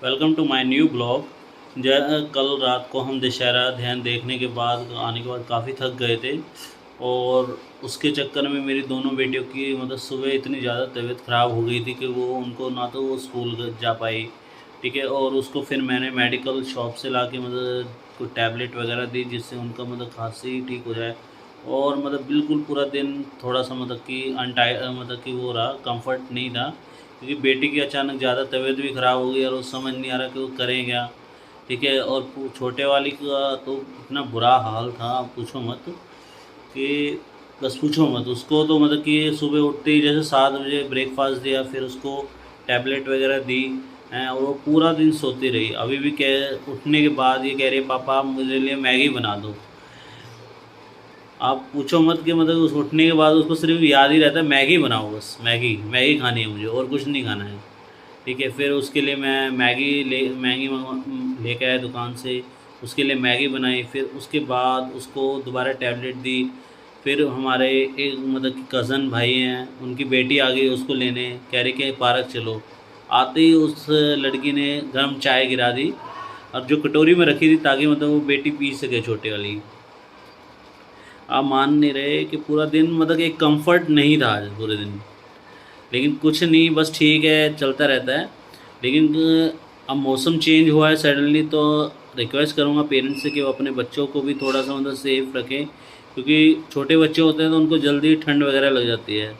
Welcome to my new blog. कल रात को हम दशहरा ध्यान देखने के बाद आने के बाद काफ़ी थक गए थे और उसके चक्कर में मेरी दोनों बेटियों की मतलब सुबह इतनी ज़्यादा तबीयत ख़राब हो गई थी कि वो उनको ना तो वो स्कूल जा पाई। ठीक है, और उसको फिर मैंने मेडिकल शॉप से ला के मतलब कोई टैबलेट वगैरह दी जिससे उनका मतलब खांसी ठीक हो जाए। और मतलब बिल्कुल पूरा दिन थोड़ा सा मतलब कि मतलब कि वो रहा, कंफर्ट नहीं था, क्योंकि बेटी की अचानक ज़्यादा तबीयत भी ख़राब हो गई और वो समझ नहीं आ रहा कि वो करें क्या। ठीक है, और छोटे वाली का तो इतना बुरा हाल था, आप पूछो मत कि बस पूछो मत। उसको तो मतलब कि सुबह उठते ही जैसे 7 बजे ब्रेकफास्ट दिया, फिर उसको टैबलेट वगैरह दी हैं, और वो पूरा दिन सोती रही। अभी भी कह उठने के बाद ये कह रही है, पापा आप मेरे लिए मैगी बना दो। आप पूछो मत कि मतलब उस उठने के बाद उसको सिर्फ याद ही रहता है मैगी बनाओ, बस मैगी मैगी खानी है मुझे और कुछ नहीं खाना है। ठीक है, फिर उसके लिए मैं मैगी लेके आया दुकान से, उसके लिए मैगी बनाई, फिर उसके बाद उसको दोबारा टैबलेट दी। फिर हमारे एक मतलब कि कज़न भाई हैं, उनकी बेटी आ गई उसको लेने, कह रही कि पार्क चलो। आते ही उस लड़की ने गर्म चाय गिरा दी और जो कटोरी में रखी थी ताकि मतलब वो बेटी पी सके छोटे वाली। आप मान नहीं रहे कि पूरा दिन मतलब कि एक कंफर्ट नहीं था आज पूरे दिन। लेकिन कुछ नहीं, बस ठीक है, चलता रहता है। लेकिन अब मौसम चेंज हुआ है सडनली, तो रिक्वेस्ट करूँगा पेरेंट्स से कि वो अपने बच्चों को भी थोड़ा सा मतलब सेफ रखें, क्योंकि छोटे बच्चे होते हैं तो उनको जल्दी ठंड वगैरह लग जाती है।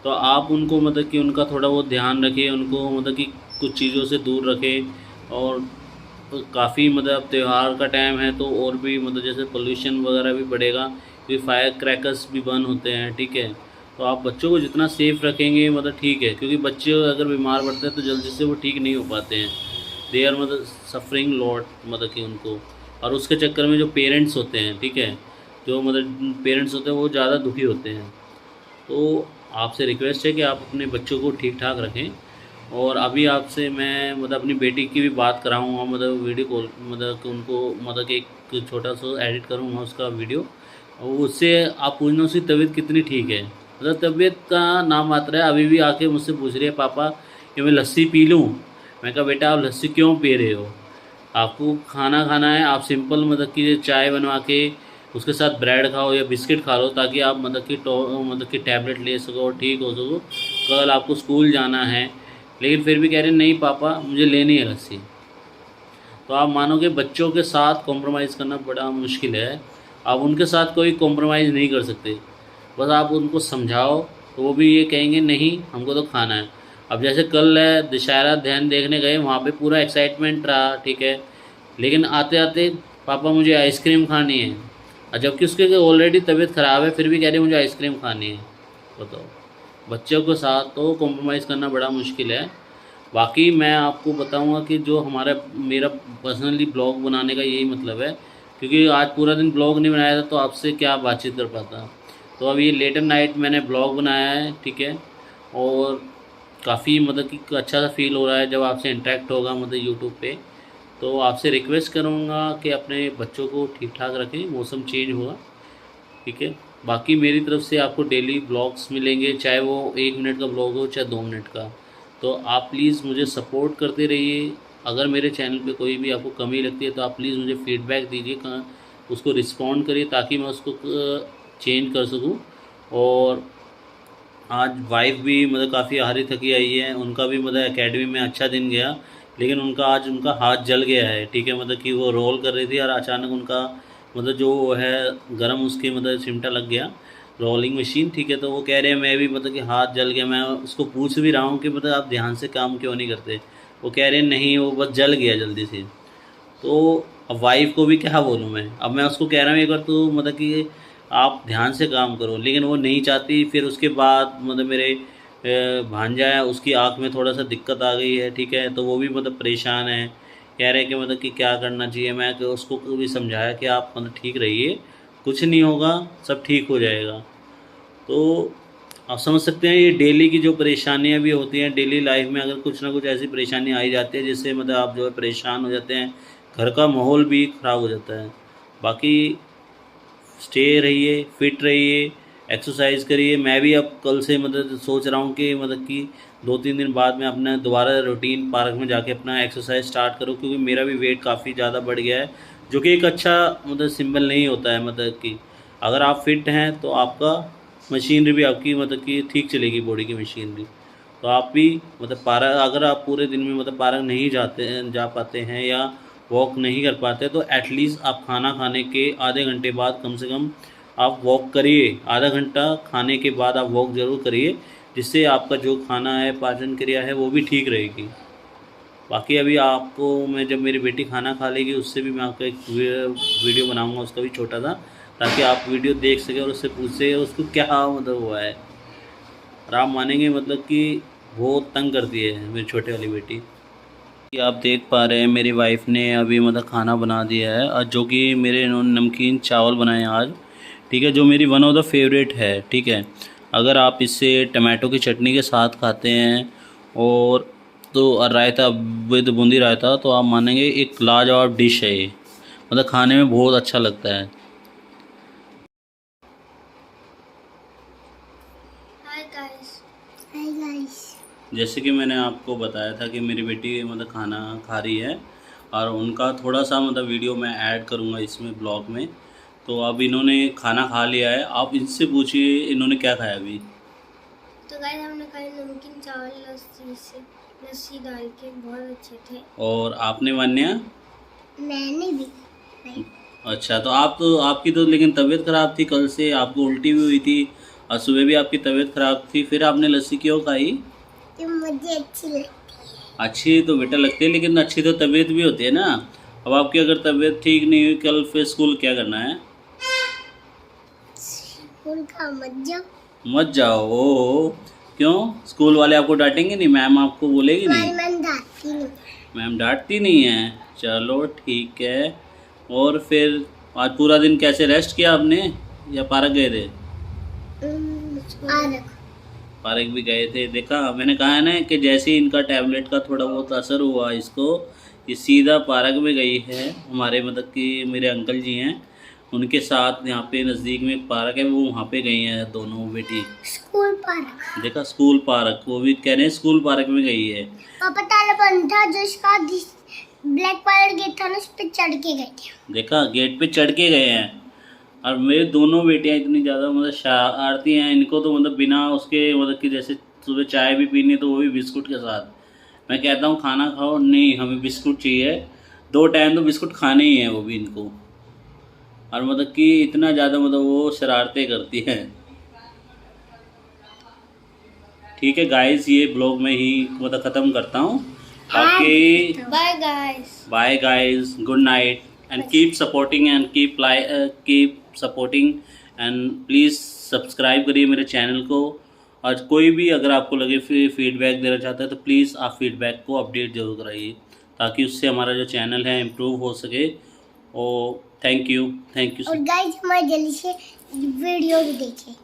तो आप उनको मतलब कि उनका थोड़ा बहुत ध्यान रखें, उनको मतलब कि कुछ चीज़ों से दूर रखें। और काफ़ी मतलब अब त्यौहार का टाइम है तो और भी मतलब जैसे पोल्यूशन वगैरह भी बढ़ेगा, क्योंकि फायर क्रैकर्स भी बंद होते हैं। ठीक है, तो आप बच्चों को जितना सेफ रखेंगे मतलब ठीक है, क्योंकि बच्चे अगर बीमार पड़ते हैं तो जल्दी से वो ठीक नहीं हो पाते हैं। दे आर मतलब सफरिंग लॉट, मतलब कि उनको, और उसके चक्कर में जो पेरेंट्स होते हैं, ठीक है, जो मतलब पेरेंट्स होते हैं वो ज़्यादा दुखी होते हैं। तो आपसे रिक्वेस्ट है कि आप अपने बच्चों को ठीक ठाक रखें। और अभी आपसे मैं मतलब अपनी बेटी की भी बात कराऊँगा, मतलब वीडियो कॉल, मतलब कि उनको मतलब कि एक छोटा सा एडिट करूँगा उसका वीडियो, और उससे आप पूछना उसकी तबीयत कितनी ठीक है। मतलब तबीयत का नाम मात्र है, अभी भी आके मुझसे पूछ रही है, पापा कि मैं लस्सी पी लूँ। मैं कहा बेटा आप लस्सी क्यों पी रहे हो, आपको खाना खाना है, आप सिंपल मतलब कि चाय बनवा के उसके साथ ब्रेड खाओ या बिस्किट खा लो, ताकि आप मतलब कि टैबलेट ले सको और ठीक हो सको। कल आपको स्कूल जाना है। लेकिन फिर भी कह रहे नहीं पापा मुझे लेनी है लस्सी। तो आप मानोगे बच्चों के साथ कॉम्प्रोमाइज़ करना बड़ा मुश्किल है। आप उनके साथ कोई कॉम्प्रोमाइज़ नहीं कर सकते। बस आप उनको समझाओ तो वो भी ये कहेंगे नहीं हमको तो खाना है। अब जैसे कल है दशहरा ध्यान देखने गए, वहाँ पे पूरा एक्साइटमेंट रहा, ठीक है, लेकिन आते आते पापा मुझे आइसक्रीम खानी है, और जबकि उसके ऑलरेडी तबीयत ख़राब है फिर भी कह रही मुझे आइसक्रीम खानी है। बताओ, बच्चों के साथ तो कॉम्प्रोमाइज़ करना बड़ा मुश्किल है। बाकी मैं आपको बताऊंगा कि जो हमारा मेरा पर्सनली ब्लॉग बनाने का यही मतलब है, क्योंकि आज पूरा दिन ब्लॉग नहीं बनाया था तो आपसे क्या बातचीत कर पाता। तो अभी लेट एट नाइट मैंने ब्लॉग बनाया है, ठीक है, और काफ़ी मतलब कि अच्छा सा फील हो रहा है जब आपसे इंटरेक्ट होगा मतलब यूट्यूब पे। तो आपसे रिक्वेस्ट करूँगा कि अपने बच्चों को ठीक ठाक रखें, मौसम चेंज हुआ, ठीक है। बाकी मेरी तरफ से आपको डेली ब्लॉग्स मिलेंगे, चाहे वो 1 मिनट का ब्लॉग हो चाहे 2 मिनट का। तो आप प्लीज़ मुझे सपोर्ट करते रहिए। अगर मेरे चैनल पे कोई भी आपको कमी लगती है तो आप प्लीज़ मुझे फ़ीडबैक दीजिए, कहाँ उसको रिस्पॉन्ड करिए ताकि मैं उसको चेंज कर सकूँ। और आज वाइफ भी मतलब काफ़ी हारी थकी आई है, उनका भी मतलब एकेडमी में अच्छा दिन गया, लेकिन उनका आज उनका हाथ जल गया है। ठीक है, मतलब कि वो रोल कर रही थी और अचानक उनका मतलब जो है गरम उसकी मतलब चिमटा लग गया, रोलिंग मशीन। ठीक है, तो वो कह रहे हैं मैं भी मतलब कि हाथ जल गया। मैं उसको पूछ भी रहा हूँ कि मतलब आप ध्यान से काम क्यों नहीं करते। वो कह रहे हैं नहीं वो बस जल गया जल्दी से। तो अब वाइफ़ को भी क्या बोलूँ मैं, अब मैं उसको कह रहा हूँ एक बार तो मतलब कि आप ध्यान से काम करो, लेकिन वो नहीं चाहती। फिर उसके बाद मतलब मेरे भांजा है उसकी आँख में थोड़ा-सा दिक्कत आ गई है, ठीक है, तो वो भी मतलब परेशान है। कह रहे हैं कि मतलब कि क्या करना चाहिए। मैं तो उसको भी समझाया कि आप मतलब ठीक रहिए, कुछ नहीं होगा, सब ठीक हो जाएगा। तो आप समझ सकते हैं ये डेली की जो परेशानियाँ भी होती हैं, डेली लाइफ में अगर कुछ ना कुछ ऐसी परेशानी आ ही जाती है जिससे मतलब आप जो है परेशान हो जाते हैं, घर का माहौल भी ख़राब हो जाता है। बाकी स्टे रहिए, फिट रहिए, एक्सरसाइज करिए। मैं भी अब कल से मतलब सोच रहा हूँ कि मतलब कि 2-3 दिन बाद मैं अपना दोबारा रूटीन पार्क में जाके अपना एक्सरसाइज स्टार्ट करूँ, क्योंकि मेरा भी वेट काफ़ी ज़्यादा बढ़ गया है, जो कि एक अच्छा मतलब सिंबल नहीं होता है। मतलब कि अगर आप फिट हैं तो आपका मशीनरी भी आपकी मतलब कि ठीक चलेगी, बॉडी की मशीनरी। तो आप भी मतलब पार्क, अगर आप पूरे दिन में मतलब पार्क नहीं जा पाते हैं या वॉक नहीं कर पाते, तो एटलीस्ट आप खाना खाने के आधे घंटे बाद कम से कम आप वॉक करिए। आधा घंटा खाने के बाद आप वॉक ज़रूर करिए, जिससे आपका जो खाना है, पाचन क्रिया है, वो भी ठीक रहेगी। बाकी अभी आपको मैं जब मेरी बेटी खाना खा लेगी उससे भी मैं आपका एक वीडियो बनाऊंगा, उसका भी छोटा सा, ताकि आप वीडियो देख सकें और उससे पूछे उसको क्या मतलब हुआ है। और आप मानेंगे मतलब कि वो तंग करती है मेरी छोटे वाली बेटी। कि आप देख पा रहे हैं मेरी वाइफ ने अभी मतलब खाना बना दिया है, और जो कि मेरे इन्होंने नमकीन चावल बनाए हैं आज, ठीक है, जो मेरी वन ऑफ द फेवरेट है, ठीक है। अगर आप इसे टमाटो की चटनी के साथ खाते हैं और तो और रायता विद बूंदी रायता, तो आप मानेंगे एक लाजवाब डिश है ये, मतलब खाने में बहुत अच्छा लगता है। Hi guys. Hi guys. जैसे कि मैंने आपको बताया था कि मेरी बेटी मतलब खाना खा रही है, और उनका थोड़ा सा मतलब वीडियो मैं ऐड करूँगा इसमें ब्लॉग में। तो अब इन्होंने खाना खा लिया है, आप इनसे पूछिए इन्होंने क्या खाया अभी। तो गाइस हमने खाए नमकीन चावल लस्सी डाल के, बहुत अच्छे थे। और आपने मान्या? मैंने भी। अच्छा, तो आपकी तो लेकिन तबीयत ख़राब थी कल से, आपको उल्टी भी हुई थी, और सुबह भी आपकी तबीयत ख़राब थी, फिर आपने लस्सी क्यों खाई? तो मुझे अच्छी लगती है। अच्छी तो बेटा लगती है, लेकिन अच्छी तो तबीयत भी होती है ना। अब आपकी अगर तबीयत ठीक नहीं हुई कल, फिर स्कूल क्या करना है? स्कूल का मत जाओ। मत जाओ। ओ, क्यों? स्कूल वाले आपको डांटेंगे नहीं? मैम आपको बोलेगी नहीं? मैम डांटती नहीं। मैम डांटती नहीं है। चलो ठीक है। और फिर आज पूरा दिन कैसे रेस्ट किया आपने, या पार्क गए थे? पार्क। पार्क भी गए थे। देखा, मैंने कहा है ना कि जैसे ही इनका टैबलेट का थोड़ा बहुत असर हुआ इसको, ये सीधा पार्क में गई है। हमारे मतलब कि मेरे अंकल जी हैं, उनके साथ यहाँ पे नज़दीक में एक पार्क है, वो वहाँ पे गई हैं दोनों बेटी। School park. देखा, स्कूल पार्क, वो भी कह रहे हैं स्कूल पार्क में गई है। पापा ताला बंद था, जो इसका ब्लैक कलर गेट था ना, उस पर चढ़ के गए थे। देखा, गेट पे चढ़ के गए हैं। और मेरी दोनों बेटियां इतनी ज़्यादा मतलब शरारती हैं, इनको तो मतलब बिना उसके मतलब कि जैसे सुबह चाय भी पीनी तो वो भी बिस्कुट के साथ। मैं कहता हूँ खाना खाओ, नहीं हमें बिस्कुट चाहिए, 2 टाइम तो बिस्कुट खाने ही हैं वो भी इनको। और मतलब कि इतना ज़्यादा मतलब वो शरारतें करती हैं। ठीक है गाइस, ये ब्लॉग में ही मतलब ख़त्म करता हूँ। बाकी bye guys. Bye guys, good night, and keep supporting and keep supporting and please subscribe करिए मेरे चैनल को। और कोई भी अगर आपको लगे फीडबैक देना चाहता है तो प्लीज़ आप फीडबैक को अपडेट जरूर कराइए, ताकि उससे हमारा जो चैनल है इम्प्रूव हो सके। और थैंक यू। और गाइस हमारे जल्दी से वीडियो भी देखिए।